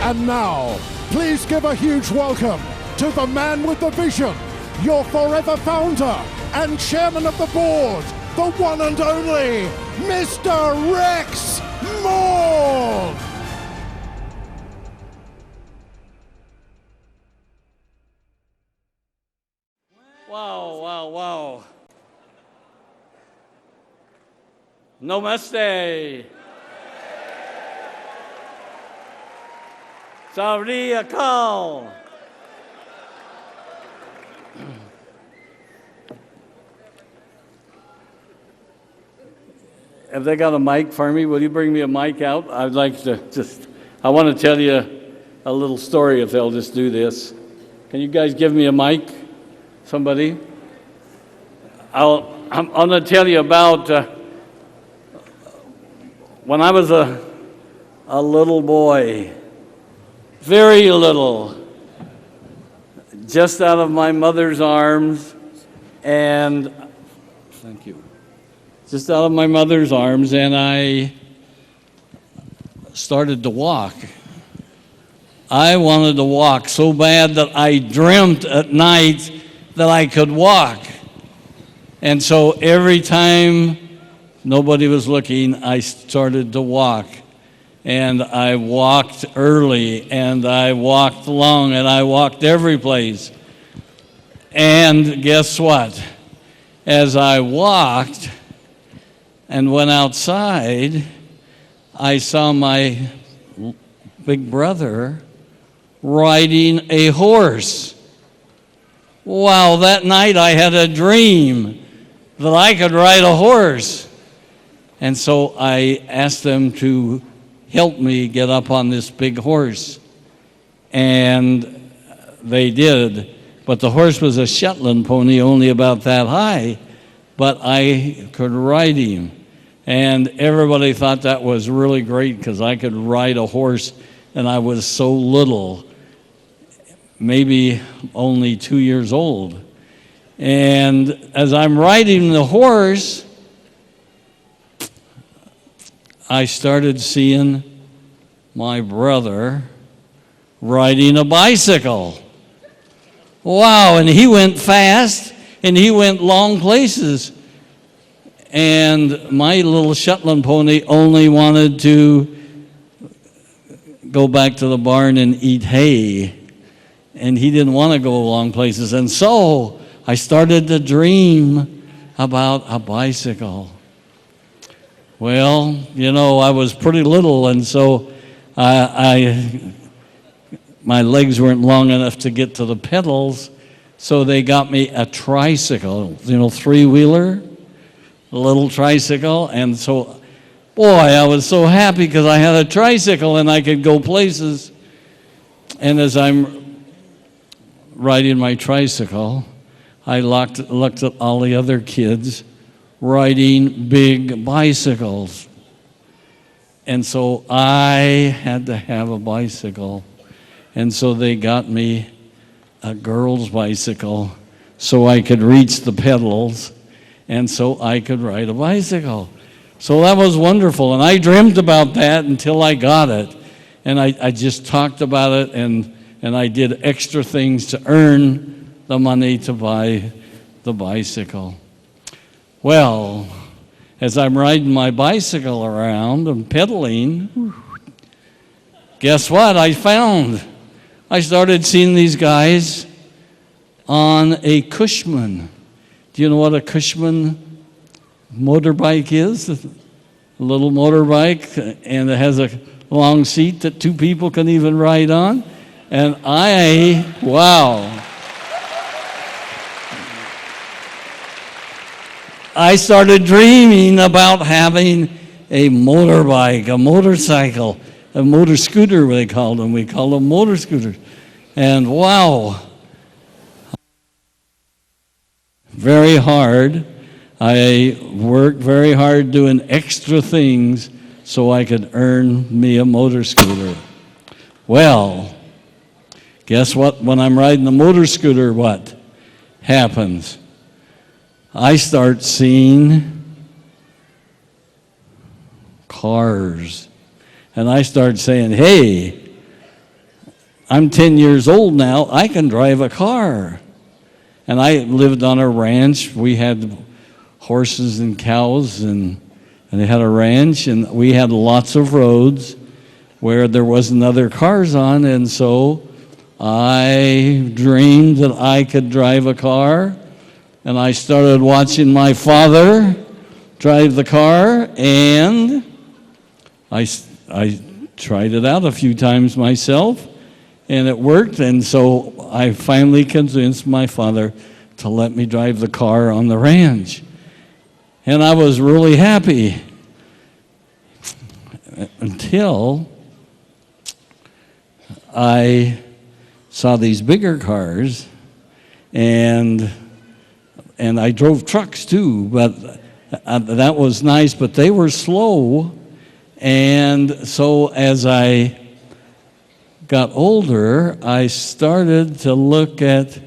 And now, please give a huge welcome to the man with the vision, your forever founder and chairman of the board, the one and only Mr. Rex Maughan. Wow, wow, wow. Namaste. Sawadee Akal. Have they got a mic for me? Will you bring me a mic out? I'd like to I want to tell you a little story if they'll just do this. Can you guys give me a mic? Somebody? I'm going to tell you about when I was a little boy, very little, just out of my mother's arms, and thank you. Just out of my mother's arms, and I started to walk. I wanted to walk so bad that I dreamt at night that I could walk. And so every time nobody was looking, I started to walk. And I walked early, and I walked long, and I walked every place. And guess what? As I walked and went outside, I saw my big brother riding a horse. Wow, that night I had a dream that I could ride a horse. And so I asked them to help me get up on this big horse. And they did. But the horse was a Shetland pony, only about that high, but I could ride him. And everybody thought that was really great because I could ride a horse, and I was so little, maybe only 2 years old. And as I'm riding the horse, I started seeing my brother riding a bicycle. Wow, and he went fast, and he went long places. And my little Shetland pony only wanted to go back to the barn and eat hay. And he didn't want to go long places. And so I started to dream about a bicycle. Well, you know, I was pretty little, and so my legs weren't long enough to get to the pedals, so they got me a tricycle, you know, three-wheeler, a little tricycle. And so, boy, I was so happy because I had a tricycle and I could go places. And as I'm riding my tricycle, I looked at all the other kids riding big bicycles. And so I had to have a bicycle. And so they got me a girl's bicycle so I could reach the pedals and so I could ride a bicycle. So that was wonderful. And I dreamt about that until I got it. And I just talked about it, and I did extra things to earn the money to buy the bicycle. Well, as I'm riding my bicycle around and pedaling, guess what I found? I started seeing these guys on a Cushman. Do you know what a Cushman motorbike is? A little motorbike, and it has a long seat that two people can even ride on. And wow. I started dreaming about having a motorbike, a motorcycle, a motor scooter, they called them. We called them motor scooters. And wow, very hard. I worked very hard doing extra things so I could earn me a motor scooter. Well, guess what? When I'm riding the motor scooter, what happens? I start seeing cars. And I start saying, hey, I'm 10 years old now, I can drive a car. And I lived on a ranch. We had horses and cows, and they had a ranch, and we had lots of roads where there wasn't other cars on, and so I dreamed that I could drive a car, and I started watching my father drive the car, and I tried it out a few times myself, and it worked, and so I finally convinced my father to let me drive the car on the ranch. And I was really happy until I saw these bigger cars, and I drove trucks too, but that was nice, but they were slow. And so as I got older, I started to look at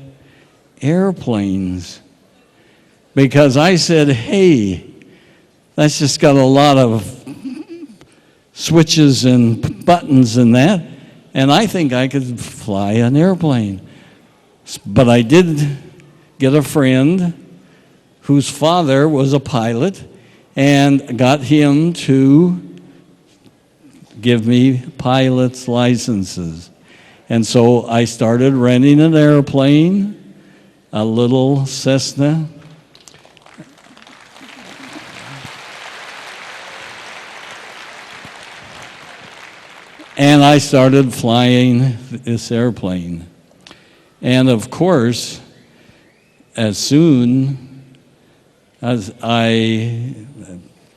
airplanes, because I said, hey, that's just got a lot of switches and buttons and that, and I think I could fly an airplane. But I did get a friend whose father was a pilot, and got him to give me pilot's licenses. And so I started renting an airplane, a little Cessna. And I started flying this airplane. And of course, as soon as I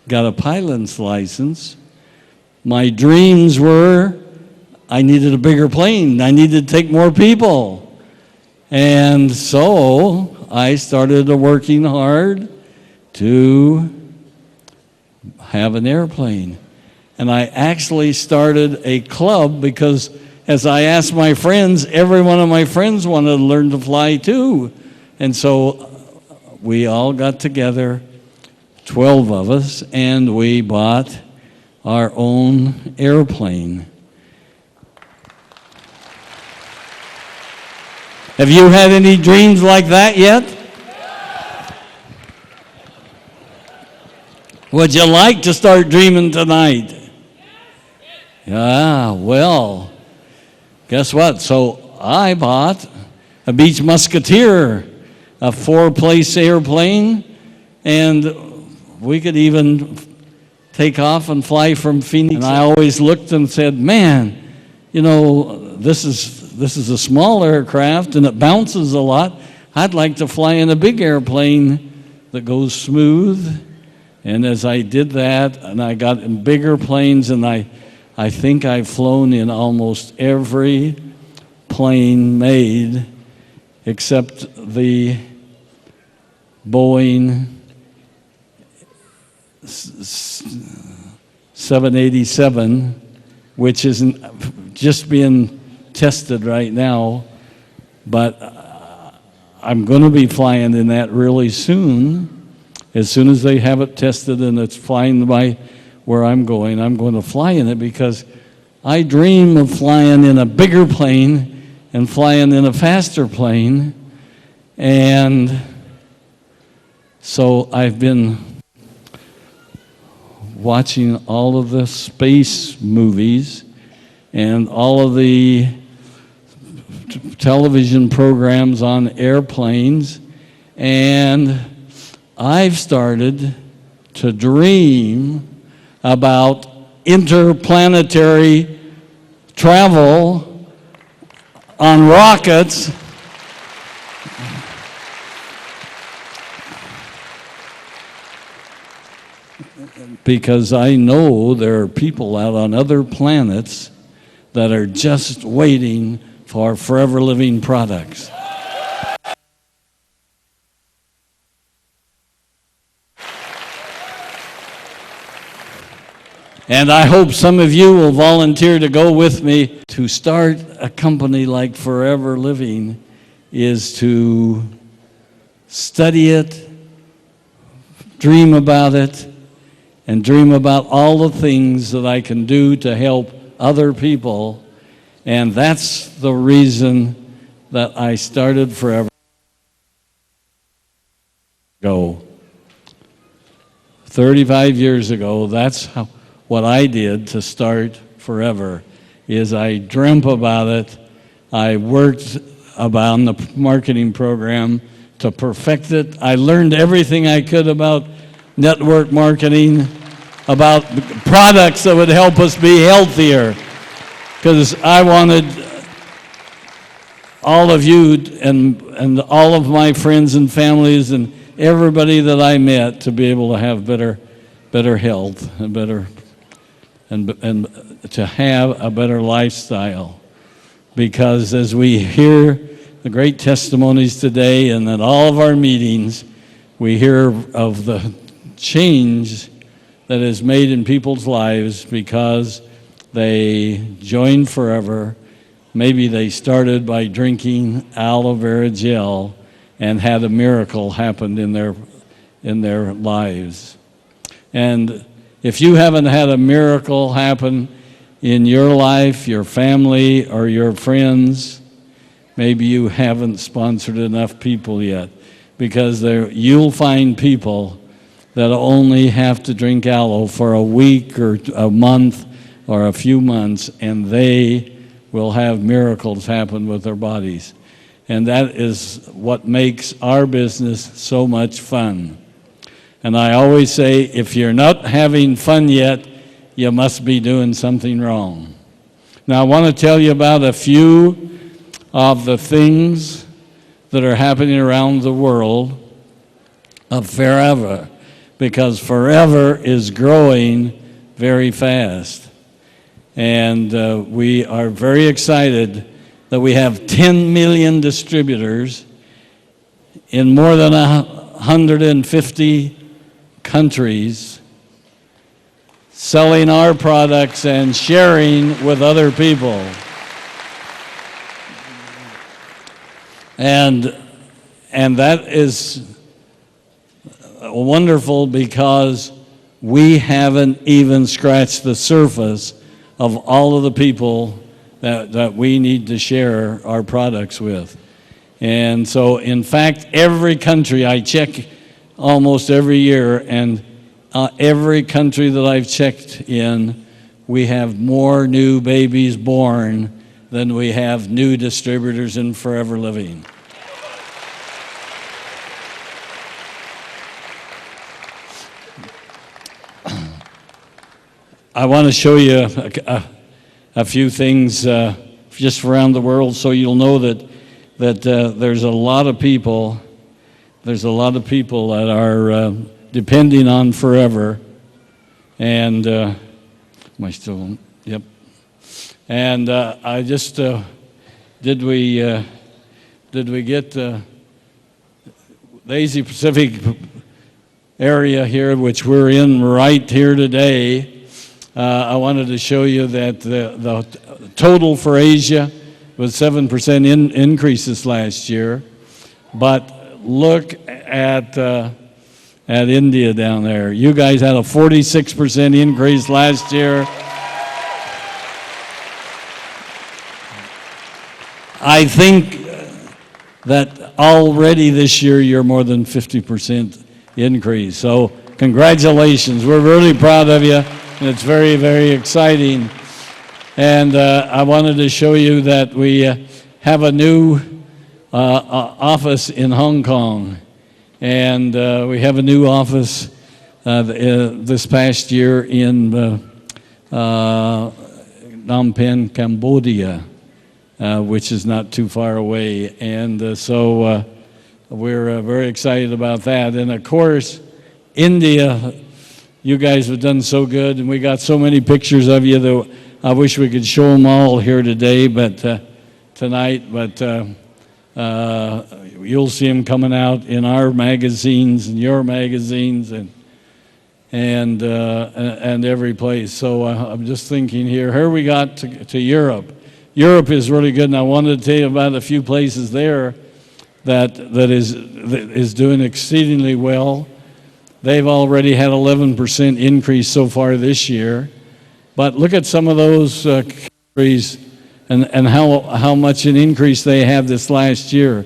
got a pilot's license, my dreams were I needed a bigger plane. I needed to take more people. And so I started working hard to have an airplane. And I actually started a club, because as I asked my friends, every one of my friends wanted to learn to fly too. And so we all got together, 12 of us, and we bought our own airplane. Have you had any dreams like that yet? Would you like to start dreaming tonight? Yeah, well, guess what? So I bought a Beach Musketeer, a 4-place airplane, and we could even take off and fly from Phoenix. And I always looked and said, man, you know, this is a small aircraft and it bounces a lot. I'd like to fly in a big airplane that goes smooth. And as I did that, and I got in bigger planes, and I think I've flown in almost every plane made except the Boeing 787, which isn't just being tested right now, but I'm going to be flying in that really soon. As soon as they have it tested and it's flying by where I'm going to fly in it, because I dream of flying in a bigger plane and flying in a faster plane. And so I've been watching all of the space movies and all of the television programs on airplanes, and I've started to dream about interplanetary travel on rockets. Because I know there are people out on other planets that are just waiting for forever living products. And I hope some of you will volunteer to go with me. To start a company like Forever Living is to study it, dream about it, and dream about all the things that I can do to help other people. And that's the reason that I started Forever ago. 35 years ago, that's what I did to start Forever, is I dreamt about it. I worked on the marketing program to perfect it. I learned everything I could about network marketing, about products that would help us be healthier, because I wanted all of you and all of my friends and families and everybody that I met to be able to have better health and to have a better lifestyle. Because as we hear the great testimonies today and at all of our meetings, we hear of the change that is made in people's lives because they joined Forever. Maybe they started by drinking aloe vera gel and had a miracle happen in their lives. And if you haven't had a miracle happen in your life, your family, or your friends, maybe you haven't sponsored enough people yet, because you'll find people that only have to drink aloe for a week or a month or a few months, and they will have miracles happen with their bodies. And that is what makes our business so much fun. And I always say, if you're not having fun yet, you must be doing something wrong. Now, I want to tell you about a few of the things that are happening around the world of Forever, because Forever is growing very fast. And we are very excited that we have 10 million distributors in more than 150 countries selling our products and sharing with other people. And that is wonderful, because we haven't even scratched the surface of all of the people that we need to share our products with. And so, in fact, every country, I check almost every year, and every country that I've checked in, we have more new babies born than we have new distributors in Forever Living. I want to show you a few things just around the world, so you'll know that there's a lot of people. There's a lot of people that are depending on Forever, and am I still? Yep. And I just did we get the Asia Pacific area here, which we're in right here today. I wanted to show you that the total for Asia was 7% increase this last year, but look at India down there. You guys had a 46% increase last year. I think that already this year you're more than 50% increase. So congratulations. We're really proud of you. And it's very, very exciting. And I wanted to show you that we have a new office in Hong Kong. And we have a new office this past year in Phnom Penh, Cambodia, which is not too far away. And so we're very excited about that. And of course, India, you guys have done so good, and we got so many pictures of you that I wish we could show them all here today, tonight. But you'll see them coming out in our magazines and your magazines and every place. So I'm just thinking here. Here we got to Europe. Europe is really good, and I wanted to tell you about a few places there that is doing exceedingly well. They've already had 11% increase so far this year. But look at some of those countries and how much an increase they have this last year.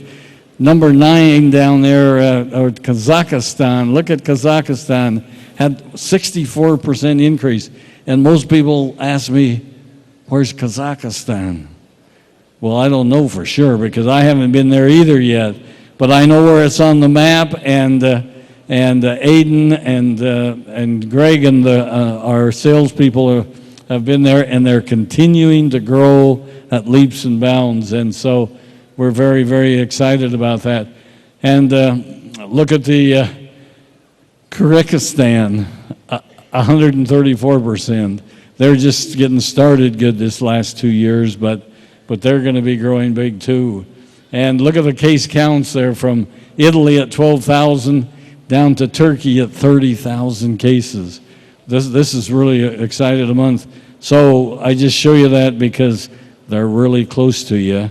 Number 9 down there, or Kazakhstan. Look at Kazakhstan, had 64% increase. And most people ask me, where's Kazakhstan? Well, I don't know for sure because I haven't been there either yet. But I know where it's on the map, and Aiden and Greg and our salespeople have been there, and they're continuing to grow at leaps and bounds. And so we're very, very excited about that. And look at the Kyrgyzstan, 134%. They're just getting started good this last 2 years, but they're going to be growing big too. And look at the case counts there, from Italy at 12,000 down to Turkey at 30,000 cases. This is really excited a month. So I just show you that because they're really close to you.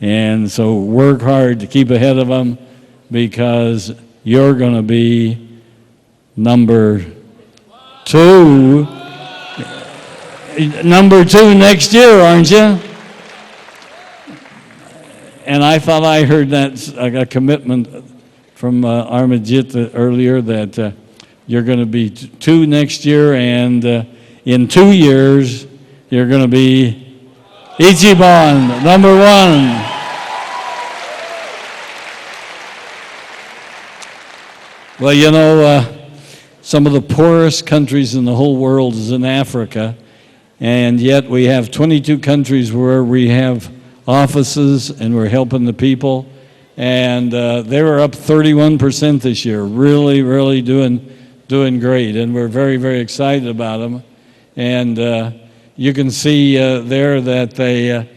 And so work hard to keep ahead of them, because you're going to be number 2 next year, aren't you? And I thought I heard that a commitment from Armajit earlier that you're going to be 2 next year, and in 2 years you're going to be Ichiban, number 1. Well, you know, some of the poorest countries in the whole world is in Africa, and yet we have 22 countries where we have offices and we're helping the people, and they were up 31% this year, really, really doing great, and we're very, very excited about them. And you can see there that they,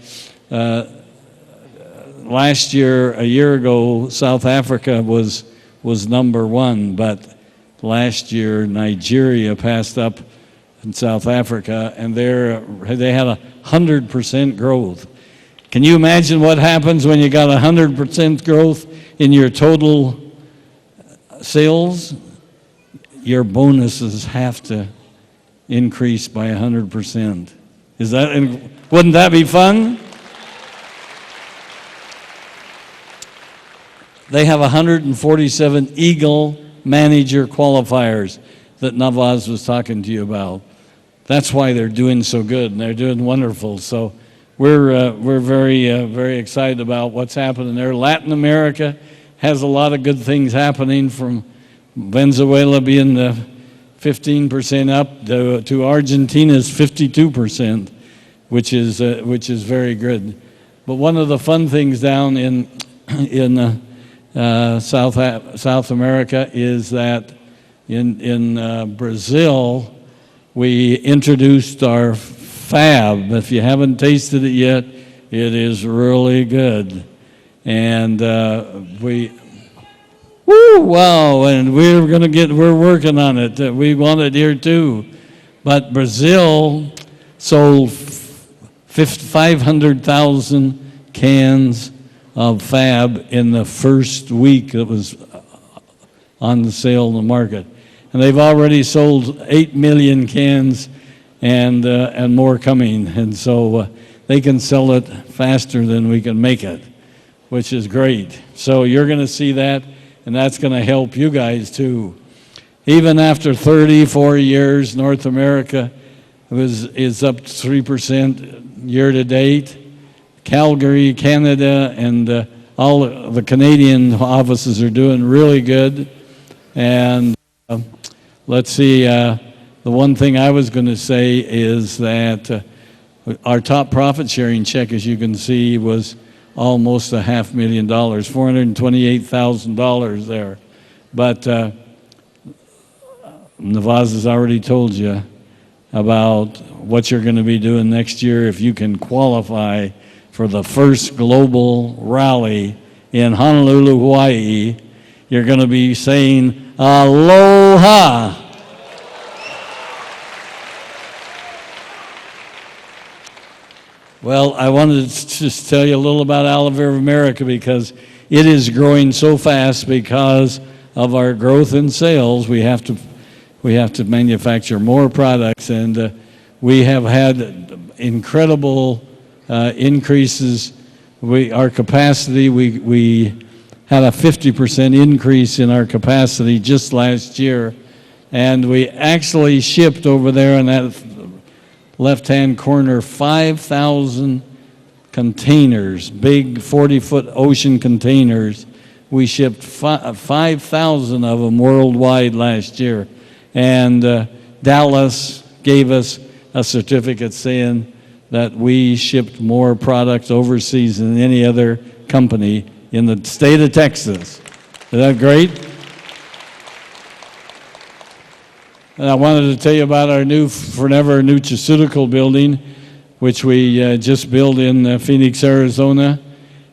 last year, a year ago, South Africa was number 1, but last year Nigeria passed up in South Africa, and they had 100% growth. Can you imagine what happens when you got 100% growth in your total sales? Your bonuses have to increase by 100%. Wouldn't that be fun? They have 147 Eagle Manager qualifiers that Nawaz was talking to you about. That's why they're doing so good, and they're doing wonderful. So we're very, very excited about what's happening there. Latin America has a lot of good things happening, from Venezuela being 15% up to Argentina's 52%, which is very good. But one of the fun things down in South America is that in Brazil we introduced our Fab. If you haven't tasted it yet, it is really good. And wow, and we're working on it. We want it here too. But Brazil sold 500,000 cans of Fab in the first week that was on the sale in the market. And they've already sold 8 million cans, and more coming. And so they can sell it faster than we can make it, which is great. So you're going to see that, and that's going to help you guys too. Even after 34 years, North America is up 3% year to date. Calgary, Canada, and all the Canadian offices are doing really good. And let's see, the one thing I was going to say is that our top profit sharing check, as you can see, was almost $500,000, $428,000 there. But Nawaz has already told you about what you're going to be doing next year if you can qualify for the first global rally in Honolulu, Hawaii. You're going to be saying aloha. Well, I wanted to just tell you a little about Aloe Vera of America, because it is growing so fast because of our growth in sales. We have to manufacture more products, and we have had incredible increases our capacity. We had a 50% increase in our capacity just last year, and we actually shipped over there in that left-hand corner 5,000 containers, big 40-foot ocean containers. We shipped 5,000 of them worldwide last year, and Dallas gave us a certificate saying that we shipped more products overseas than any other company in the state of Texas. Is that great? And I wanted to tell you about our new Forever nutraceutical building, which we just built in Phoenix, Arizona.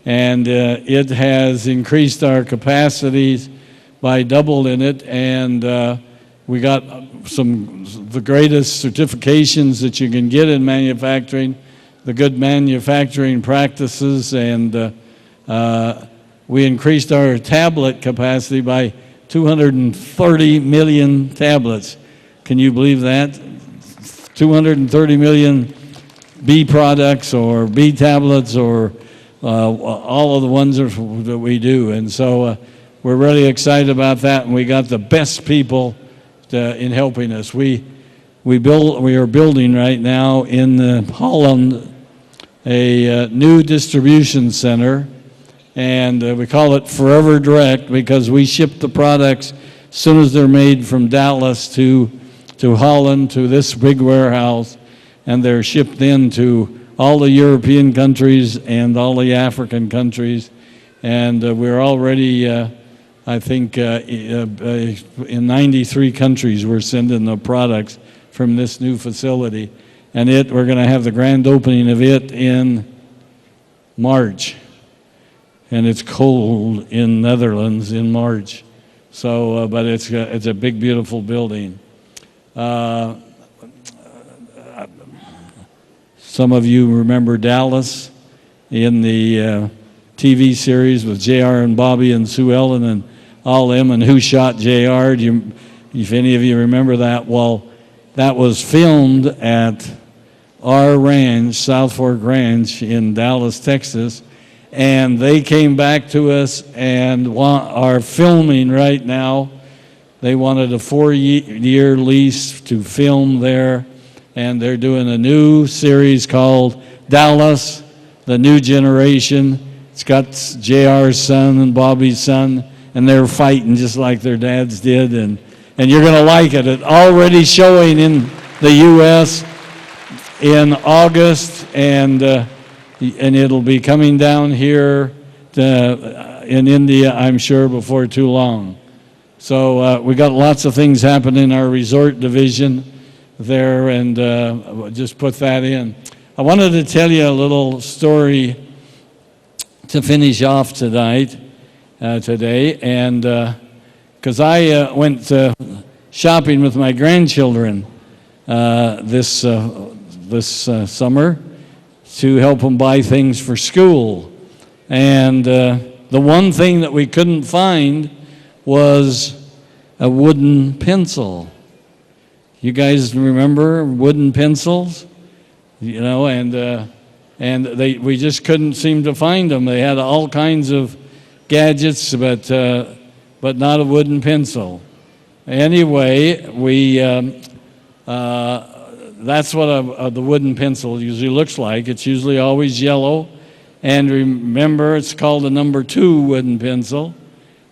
And it has increased our capacities by double in it. And we got the greatest certifications that you can get in manufacturing, the good manufacturing practices, and we increased our tablet capacity by 230 million tablets. Can you believe that? 230 million B products or B tablets or all of the ones that we do. And so we're really excited about that, and we got the best people in helping us. We are building right now in Holland a new distribution center, and we call it Forever Direct because we ship the products as soon as they're made from Dallas to Holland, to this big warehouse, and they're shipped into all the European countries and all the African countries. And we're already, I think, in 93 countries we're sending the products from this new facility. And we're going to have the grand opening of it in March. And it's cold in Netherlands in March. So, but it's a big, beautiful building. Some of you remember Dallas in the TV series with J.R. and Bobby and Sue Ellen and all them, and Who Shot J.R.? If any of you remember that, well, that was filmed at our ranch, South Fork Ranch in Dallas, Texas, and they came back to us and are filming right now. They wanted a 4-year lease to film there, and they're doing a new series called Dallas, The New Generation. It's got J.R.'s son and Bobby's son, and they're fighting just like their dads did, and you're going to like it. It's already showing in the U.S. in August, and it'll be coming down here in India, I'm sure, before too long. So we got lots of things happening in our resort division there, and just put that in. I wanted to tell you a little story to finish off today, and because I went shopping with my grandchildren this summer to help them buy things for school, and the one thing that we couldn't find was a wooden pencil. You guys remember wooden pencils? You know, and we just couldn't seem to find them. They had all kinds of gadgets, but not a wooden pencil. Anyway, that's what the wooden pencil usually looks like. It's usually always yellow, and remember, it's called a number 2 wooden pencil,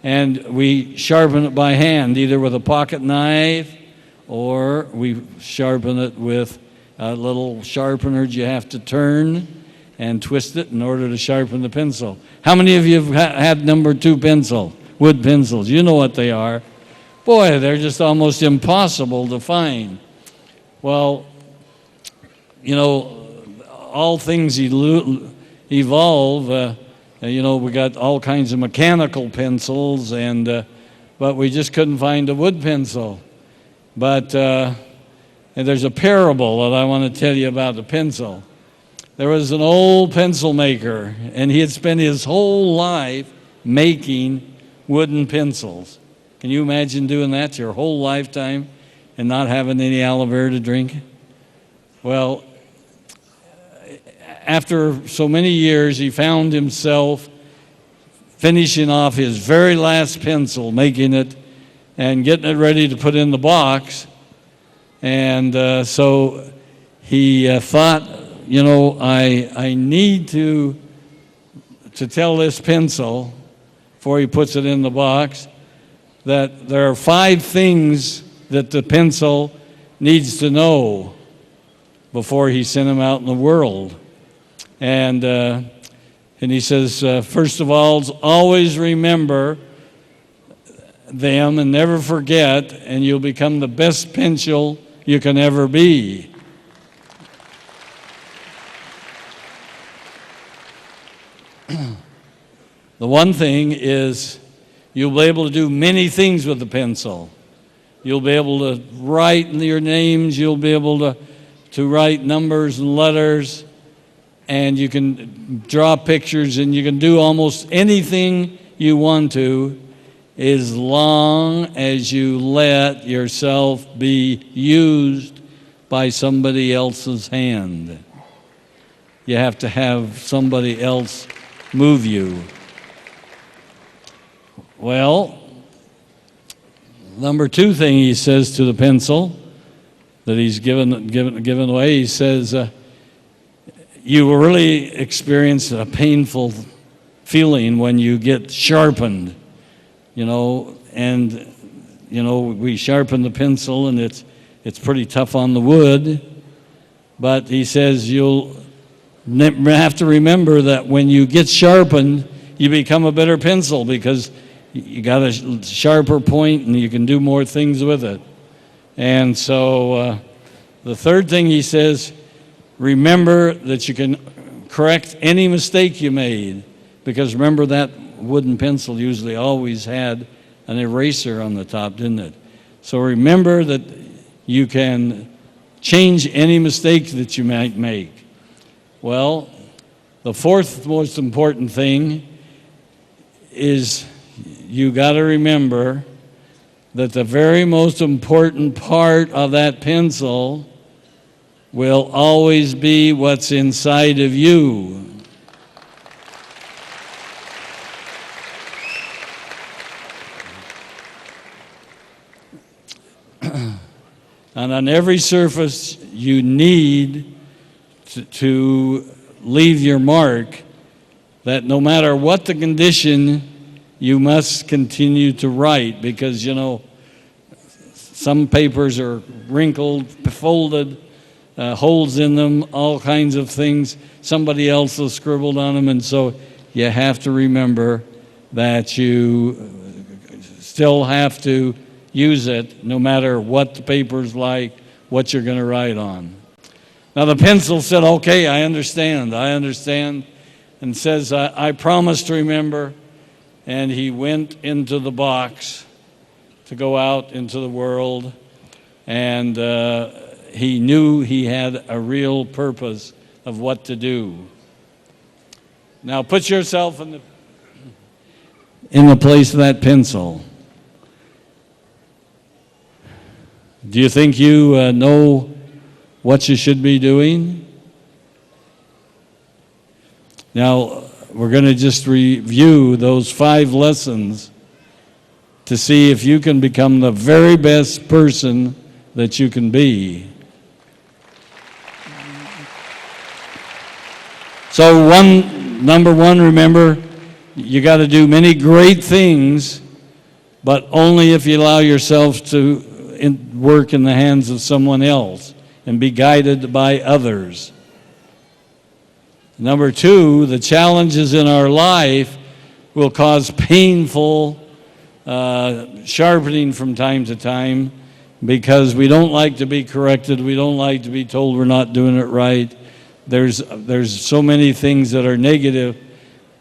and we sharpen it by hand, either with a pocket knife or we sharpen it with little sharpeners you have to turn and twist it in order to sharpen the pencil. How many of you have had number 2 pencil, wood pencils? You know what they are. Boy, they're just almost impossible to find. Well, you know, all things evolve. You know, we got all kinds of mechanical pencils, but we just couldn't find a wood pencil. But and there's a parable that I want to tell you about the pencil. There was an old pencil maker, and he had spent his whole life making wooden pencils. Can you imagine doing that your whole lifetime and not having any aloe vera to drink? Well, after so many years, he found himself finishing off his very last pencil, making it and getting it ready to put in the box. And so he thought, I need to tell this pencil, before he puts it in the box, that there are 5 things that the pencil needs to know before he sent him out in the world. And he says, first of all, always remember them and never forget, and you'll become the best pencil you can ever be. The one thing is you'll be able to do many things with the pencil. You'll be able to write your names, you'll be able to write numbers and letters, and you can draw pictures, and you can do almost anything you want to, as long as you let yourself be used by somebody else's hand. You have to have somebody else move you. Well, number 2 thing he says to the pencil that he's given away, he says, you will really experience a painful feeling when you get sharpened, and we sharpen the pencil, and it's pretty tough on the wood. But he says you'll have to remember that when you get sharpened, you become a better pencil, because you got a sharper point and you can do more things with it. And so the 3rd thing he says, remember that you can correct any mistake you made, because remember that wooden pencil usually always had an eraser on the top, didn't it? So remember that you can change any mistake that you might make. Well, the 4th most important thing is you got to remember that the very most important part of that pencil will always be what's inside of you. And on every surface you need to leave your mark, that no matter what the condition, you must continue to write, because, some papers are wrinkled, folded, holes in them, all kinds of things. Somebody else has scribbled on them, and so you have to remember that you still have to use it no matter what the paper's like, what you're going to write on. Now the pencil said, okay, I understand, and says, I promise to remember. And he went into the box to go out into the world, and he knew he had a real purpose of what to do. Now put yourself in the place of that pencil. Do you think you know what you should be doing? Now, we're going to just review those 5 lessons to see if you can become the very best person that you can be. So number one, remember, you got to do many great things, but only if you allow yourself to work in the hands of someone else and be guided by others. Number 2, the challenges in our life will cause painful sharpening from time to time, because we don't like to be corrected. We don't like to be told we're not doing it right. There's so many things that are negative,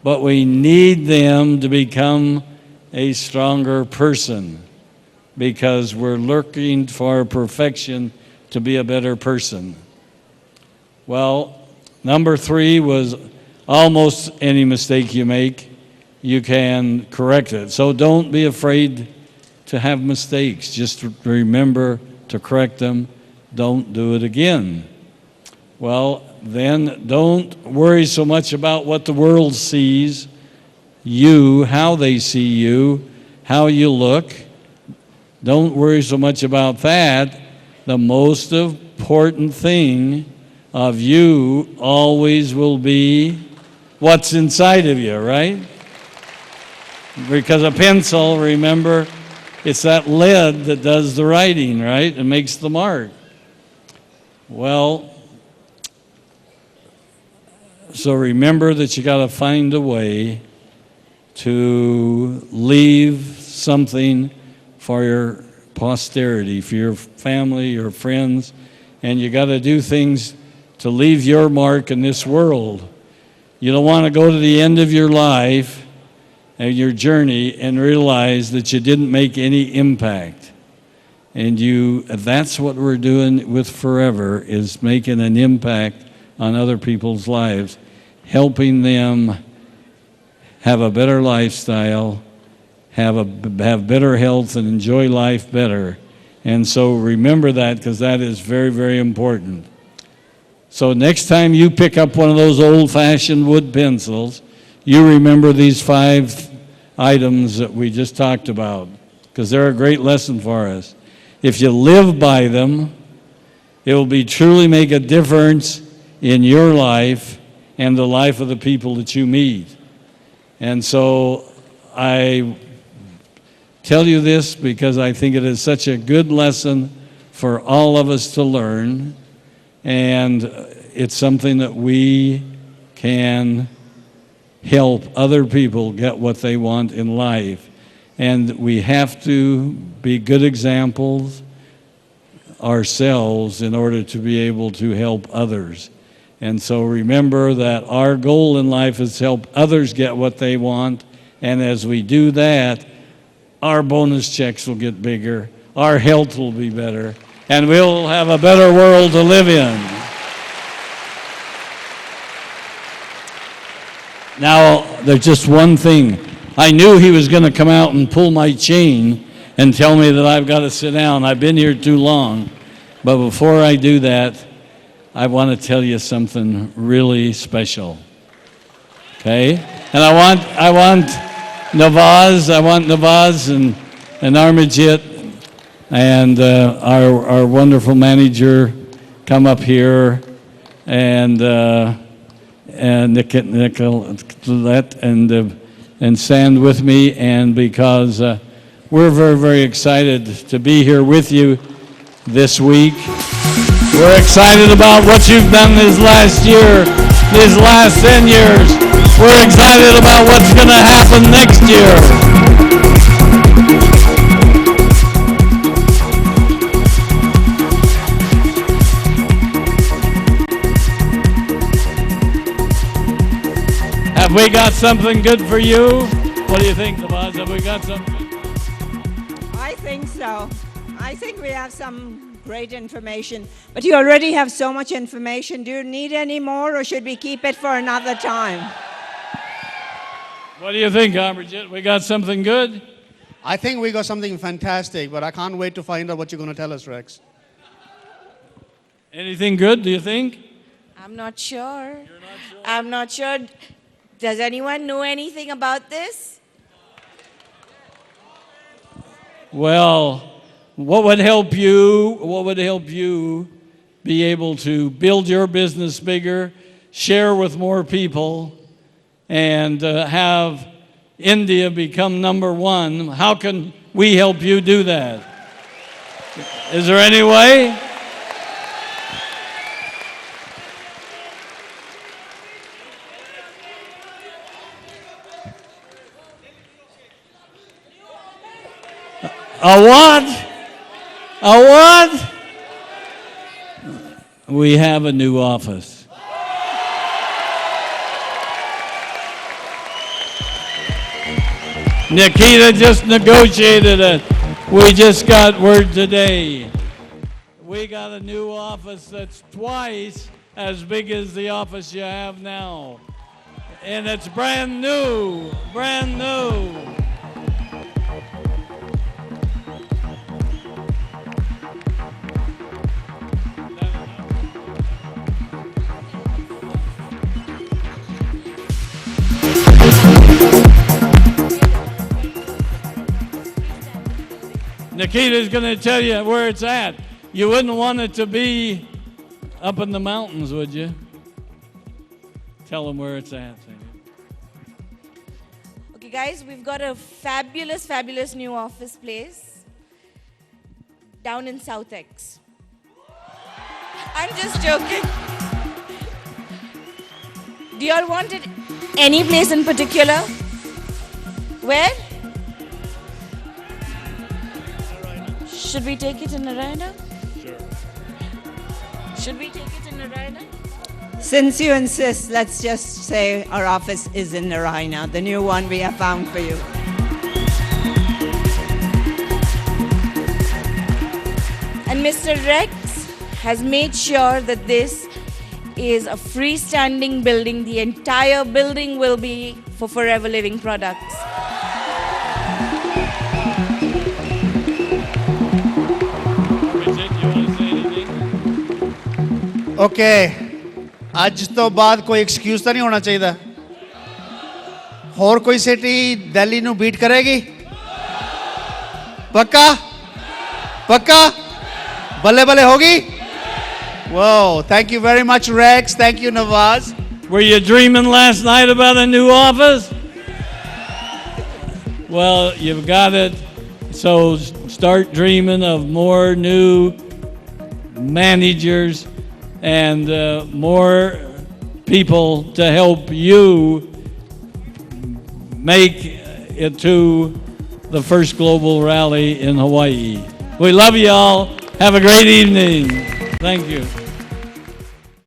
but we need them to become a stronger person, because we're looking for perfection to be a better person. Well, number 3 was almost any mistake you make, you can correct it. So don't be afraid to have mistakes. Just remember to correct them. Don't do it again. Well, then don't worry so much about what the world sees you, how they see you, how you look. Don't worry so much about that. The most important thing of you always will be what's inside of you, right? Because a pencil, remember, it's that lead that does the writing, right? It makes the mark. Well, so remember that you got to find a way to leave something for your posterity, for your family, your friends, and you got to do things to leave your mark in this world. You don't want to go to the end of your life and your journey and realize that you didn't make any impact. And that's what we're doing with Forever, is making an impact on other people's lives, helping them have a better lifestyle, have better health, and enjoy life better. And so remember that, because that is very, very important. So next time you pick up one of those old-fashioned wood pencils, you remember these 5 items that we just talked about, because they're a great lesson for us. If you live by them, it will truly make a difference in your life and the life of the people that you meet. And so I tell you this because I think it is such a good lesson for all of us to learn, and it's something that we can help other people get what they want in life. And we have to be good examples ourselves in order to be able to help others. And so remember that our goal in life is to help others get what they want. And as we do that, our bonus checks will get bigger, our health will be better, and we'll have a better world to live in. Now, there's just one thing. I knew he was going to come out and pull my chain and tell me that I've got to sit down. I've been here too long. But before I do that, I want to tell you something really special. Okay? And I want Navaz and Armajit and our wonderful manager come up here, and Nicolette and stand with me, and because we're very, very excited to be here with you this week. We're excited about what you've done this last year, these last 10 years. We're excited about what's going to happen next year. Have we got something good for you? What do you think, Navaz? Have we got something? I think so. I think we have some great information. But you already have so much information. Do you need any more, or should we keep it for another time? What do you think, Amberjit? We got something good? I think we got something fantastic, but I can't wait to find out what you're going to tell us, Rex. Anything good, do you think? I'm not sure. You're not sure? I'm not sure. Does anyone know anything about this? Well, what would help you be able to build your business bigger, share with more people, and have India become #1? How can we help you do that? Is there any way? A what? A what? We have a new office. Nikita just negotiated it. We just got word today. We got a new office that's twice as big as the office you have now. And it's brand new, brand new. Nikita's going to tell you where it's at. You wouldn't want it to be up in the mountains, would you? Tell them where it's at. Okay, guys, we've got a fabulous, fabulous new office place down in South X. I'm just joking. Do y'all want it any place in particular? Where? Should we take it in Narayana? Sure. Should we take it in Narayana? Since you insist, let's just say our office is in Narayana, the new one we have found for you. And Mr. Rex has made sure that this is a freestanding building. The entire building will be for Forever Living products. Okay. ਅੱਜ ਤੋਂ ਬਾਅਦ ਕੋਈ excuse ਤਾਂ ਨਹੀਂ ਹੋਣਾ ਚਾਹੀਦਾ ਹੋਰ ਕੋਈ ਸਿਟੀ ਦਿੱਲੀ ਨੂੰ ਬੀਟ ਕਰੇਗੀ ਪੱਕਾ ਪੱਕਾ ਬੱਲੇ ਬੱਲੇ ਹੋਗੀ Whoa, thank you very much, Rex. Thank you, Nawaz. Were you dreaming last night about a new office? Well, you've got it. So start dreaming of more new managers and more people to help you make it to the first global rally in Hawaii. We love you all. Have a great evening. Thank you.